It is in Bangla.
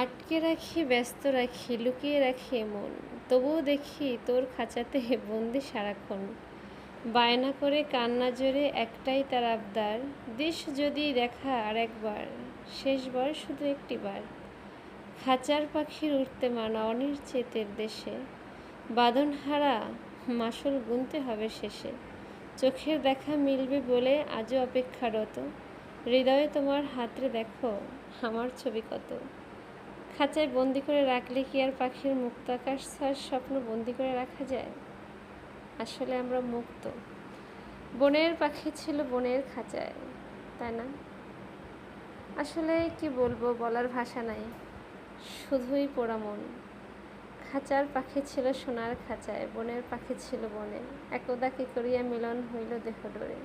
আটকে রাখি, ব্যস্ত রাখি, লুকিয়ে রাখি মন, তবুও দেখি তোর খাঁচাতে বন্দি সারাক্ষণ। বায়না করে কান্না জোরে একটাই তার আবদার, দিস যদি দেখা আর একবার, শেষবার শুধু একটিবার। খাঁচার পাখির উড়তে মানা অনিশ্চিতের দেশে, বাঁধনহারা মাসুল গুনতে হবে শেষে। চোখের দেখা মিলবে বলে আজও অপেক্ষারত, হৃদয়ে তোমার হাতরে দেখো আমার ছবি কত। খাঁচায় বন্দি করে রাখলে কি আর পাখির মুক্ত আকাশ ছাড় স্বপ্ন বন্দি করে রাখা যায়? আসলে আমরা মুক্ত। বনের পাখি ছিল বনের খাঁচায়, তাই না? আসলে কি বলবো, বলার ভাষা নাই, শুধুই পোড়া মন। খাঁচার পাখি ছিল সোনার খাঁচায়, বনের পাখি ছিল বনে, একদা কি করিয়া মিলন হইল দেহ ডোরে।